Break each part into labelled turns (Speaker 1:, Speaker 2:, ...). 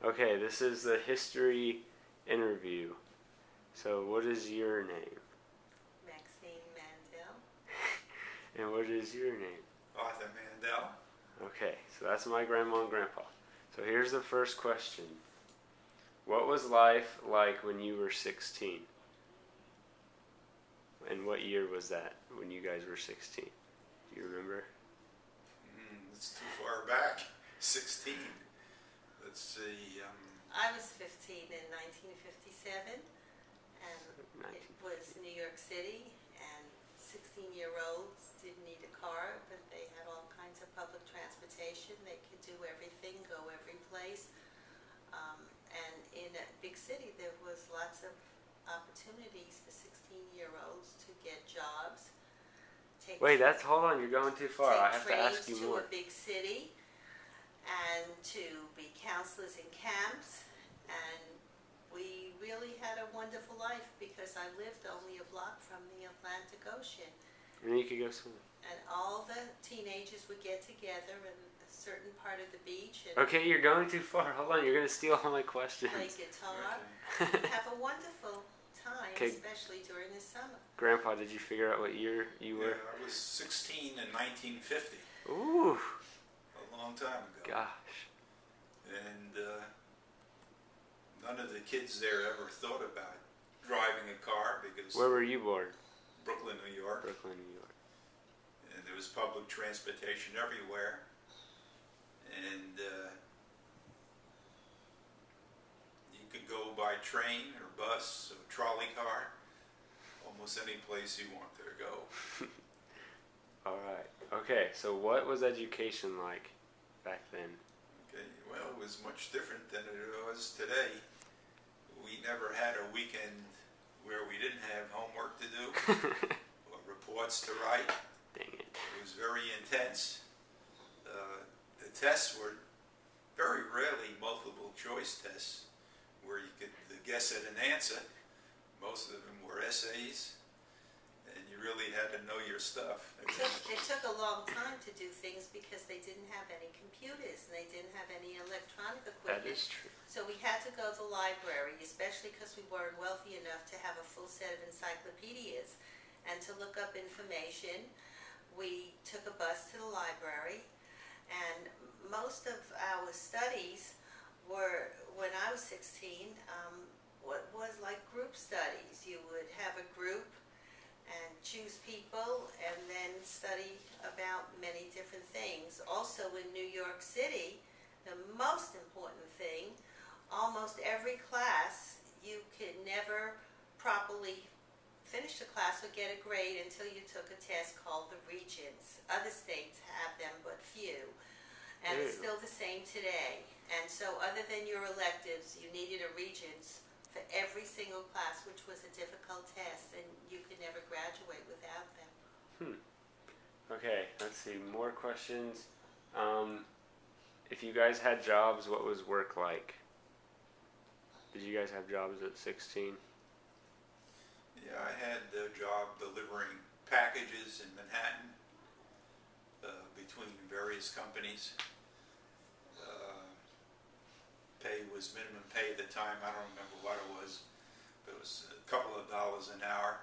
Speaker 1: Okay, this is the history interview. So, what is your name?
Speaker 2: Maxine Mandel.
Speaker 1: And what is your name?
Speaker 3: Arthur Mandel.
Speaker 1: Okay, so that's my grandma and grandpa. So here's the first question. What was life like when you were 16? And what year was that when you guys were 16? Do you remember?
Speaker 3: It's too far back. 16. Let's see.
Speaker 2: I was 15 in 1957, and it was New York City, and 16-year-olds didn't need a car, but they had all kinds of public transportation. They could do everything, go every place. And in a big city, there was lots of opportunities for 16-year-olds to get jobs.
Speaker 1: Wait, hold on, you're going too far. I have to ask you more.
Speaker 2: Take trains to a big city, and to be counselors in camps, and we really had a wonderful life because I lived only a block from the Atlantic Ocean.
Speaker 1: And then you could go swimming.
Speaker 2: And all the teenagers would get together in a certain part of the beach and
Speaker 1: Okay, you're going too far. Hold on, you're going to steal all my questions.
Speaker 2: play guitar, have a wonderful time,
Speaker 1: Okay.
Speaker 2: especially during the summer.
Speaker 1: Grandpa, did you figure out what year you were?
Speaker 3: Yeah, I was 16 in 1950.
Speaker 1: Ooh,
Speaker 3: A long time ago.
Speaker 1: gosh.
Speaker 3: And none of the kids there ever thought about driving a car because
Speaker 1: Where were you born?
Speaker 3: Brooklyn, New York,
Speaker 1: Brooklyn, New York.
Speaker 3: and there was public transportation everywhere. And you could go by train or bus or trolley car, almost any place you wanted to go.
Speaker 1: All right. Okay, so what was education like back then?
Speaker 3: Okay, well, it was much different than it was today. We never had a weekend where we didn't have homework to do or reports to write.
Speaker 1: Dang it.
Speaker 3: It was very intense. The tests were very rarely multiple choice tests where you could guess at an answer. Most of them were essays, and you really had to know your stuff.
Speaker 2: It took a long time to do things because they didn't have any computers and they didn't have any electronic
Speaker 1: That
Speaker 2: equipment.
Speaker 1: is true.
Speaker 2: So we had to go to the library, especially because we weren't wealthy enough to have a full set of encyclopedias. And to look up information, we took a bus to the library, and most of our studies were, when I was 16, what was like group studies. You would have a group and choose people and then study about many different things. Also in New York City, the most important thing, almost every class, you could never properly finish the class or get a grade until you took a test called the Regents. Other states have them, but few. And it's still the same today. And so other than your electives, you needed a Regents for every single class, which was a difficult test, and you could never graduate without them.
Speaker 1: Okay, let's see. More questions. If you guys had jobs, what was work like? Did you guys have jobs at 16?
Speaker 3: Yeah, I had a job delivering packages in Manhattan between various companies. Pay was minimum pay at the time. I don't remember what it was, but it was a couple of dollars an hour.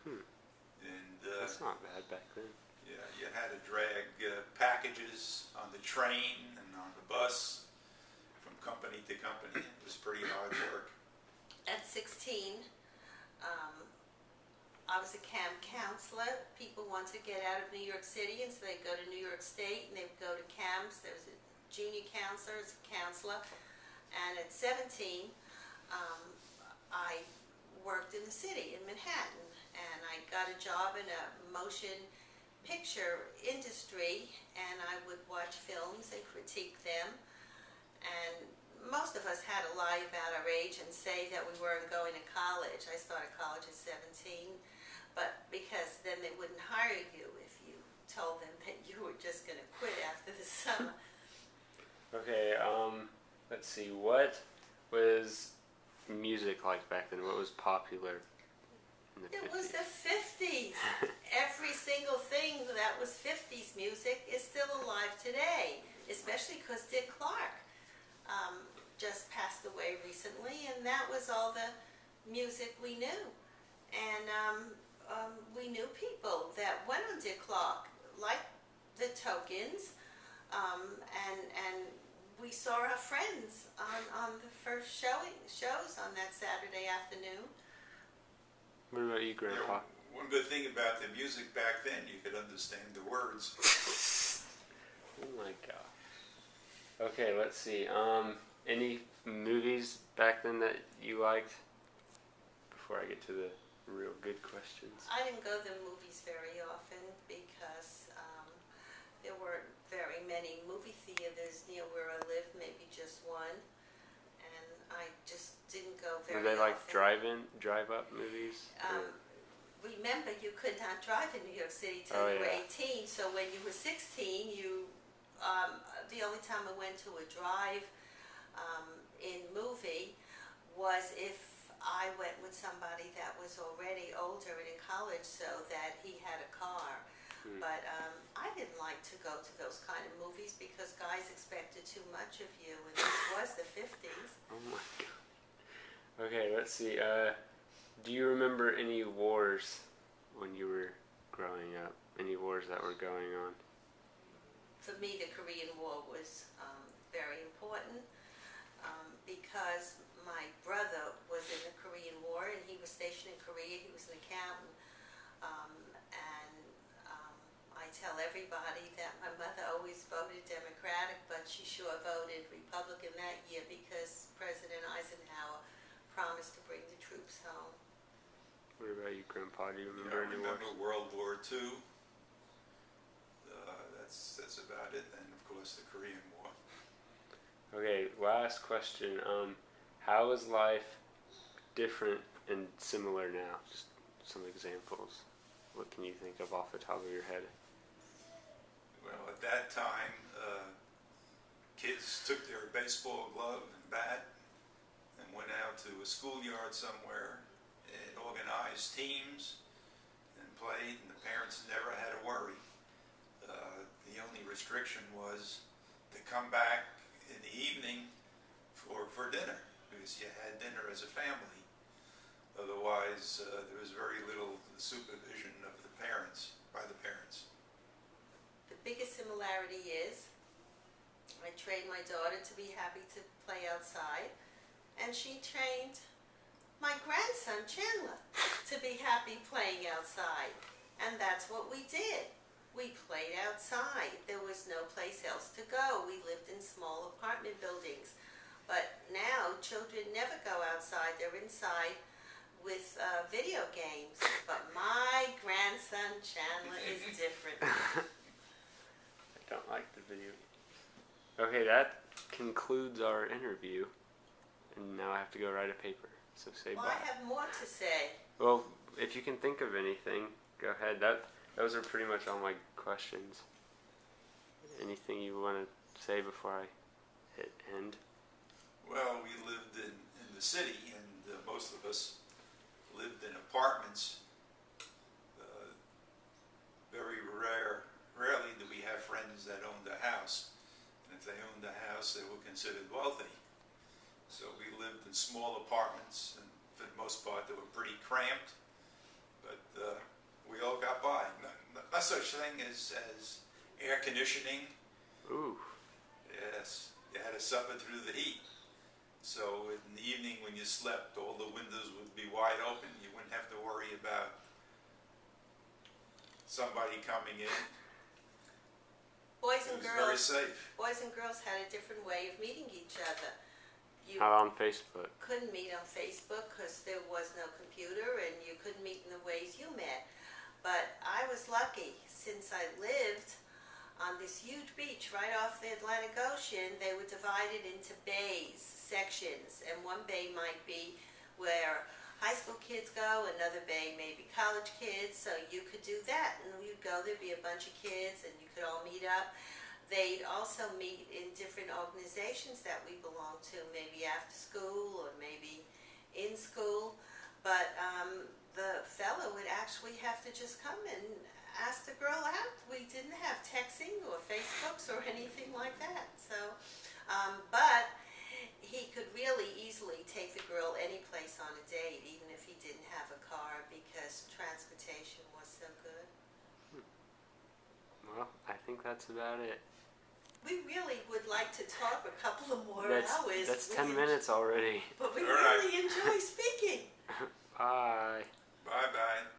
Speaker 3: And
Speaker 1: That's not bad back then.
Speaker 3: yeah, you had to drag packages on the train and on the bus from company to company. It was pretty hard work.
Speaker 2: At 16, I was a camp counselor. People want to get out of New York City, and so they'd go to New York State, and they'd go to camps. There was a junior counselor, as a counselor. And at 17, I worked in the city, in Manhattan, and I got a job in a motion picture industry, and I would watch films and critique them. And most of us had to lie about our age and say that we weren't going to college. I started college at 17, but because then they wouldn't hire you if you told them that you were just going to quit after the summer.
Speaker 1: Okay, let's see. What was music like back then? What was popular in the 50s?
Speaker 2: It was the 50s. Every single thing that was 50s music is still alive today, especially because Dick Clark just passed that was all the music we knew. And we knew people that went on Dick Clark, like the Tokens, and we saw our friends on the first shows on that Saturday afternoon.
Speaker 1: What about you, Grandpa?
Speaker 3: One good thing about the music back then, you could understand the words.
Speaker 1: Oh my god. Okay, let's see. Any movies back then that you liked? Before I get to the real good questions.
Speaker 2: I didn't go to the movies very often because there weren't very many movie theaters near where I lived, maybe just one. And I just didn't go very
Speaker 1: Were they like
Speaker 2: often.
Speaker 1: drive-up movies?
Speaker 2: Remember, you could not drive in New York City till
Speaker 1: Oh,
Speaker 2: you were
Speaker 1: yeah.
Speaker 2: 18. So when you were 16, the only time I went to a drive-in movie was if I went with somebody that was already older and in college, so that he had a car. But I didn't like to go to those kind of movies because guys expected too much of you, and this was the 50s.
Speaker 1: Oh my god. Okay, let's see. Do you remember any wars when you were growing up? Any wars that were going on?
Speaker 2: For me, the Korean War was very important because my brother was in the Korean War and he was stationed in Korea. He was an accountant. I tell everybody that my mother always voted Democratic, but she sure voted Republican that year because President Eisenhower promised to bring the troops home.
Speaker 1: What about you, Grandpa? Do you
Speaker 3: I
Speaker 1: remember any wars?
Speaker 3: remember World War II. That's about it. And of course the Korean War.
Speaker 1: Okay, last question. How is life different and similar now? Just some examples. What can you think of off the top of your head?
Speaker 3: Well, at that time, kids took their baseball glove and bat and went out to a schoolyard somewhere and organized teams and played, and the parents never had to worry. The only restriction was to come back in the evening for dinner, because you had dinner as a family. Otherwise, there was very little supervision of the parents, by the parents.
Speaker 2: The biggest similarity is I trained my daughter to be happy to play outside, and she trained my grandson Chandler to be happy playing outside. And that's what we did. We played outside. There was no place else to go. We lived in small apartment buildings. But now children never go outside. They're inside with video games. But my grandson Chandler is different.
Speaker 1: I don't like the video. Okay, that concludes our interview. And now I have to go write a paper. So say
Speaker 2: Well,
Speaker 1: bye.
Speaker 2: I have more to say.
Speaker 1: Well, if you can think of anything, go ahead. Those are pretty much all my questions. Anything you want to say before I hit end?
Speaker 3: Well, we lived in the city, and most of us lived in apartments. Very rarely do we have friends that owned a house. And if they owned a house, they were considered wealthy. So we lived in small apartments, and for the most part, they were pretty cramped. But we all got by. Not such thing as air conditioning.
Speaker 1: Ooh.
Speaker 3: Yes, you had to suffer through the heat. So in the evening when you slept, all the windows would be wide open. You wouldn't have to worry about somebody coming in.
Speaker 2: Boys
Speaker 3: It
Speaker 2: and
Speaker 3: was very
Speaker 2: girls,
Speaker 3: safe.
Speaker 2: boys and girls had a different way of meeting each other. You
Speaker 1: Not on Facebook.
Speaker 2: couldn't meet on Facebook because there was no computer, and you couldn't meet in the ways you met. But I was lucky since I lived on this huge beach right off the Atlantic Ocean. They were divided into bays, sections, and one bay might be where high school kids go, another bay maybe college kids, so you could do that. And you'd go, there'd be a bunch of kids, and you could all meet up. They'd also meet in different organizations that we belong to, maybe after school or maybe in school. But the fellow would actually have to just come and ask the girl out. We didn't have texting or Facebooks or anything like that. So, but he could really easily take the girl
Speaker 1: think that's about it.
Speaker 2: We really would like to talk a couple of more
Speaker 1: That's
Speaker 2: hours.
Speaker 1: 10 minutes already.
Speaker 2: But we
Speaker 3: All right.
Speaker 2: really enjoy speaking.
Speaker 1: Bye.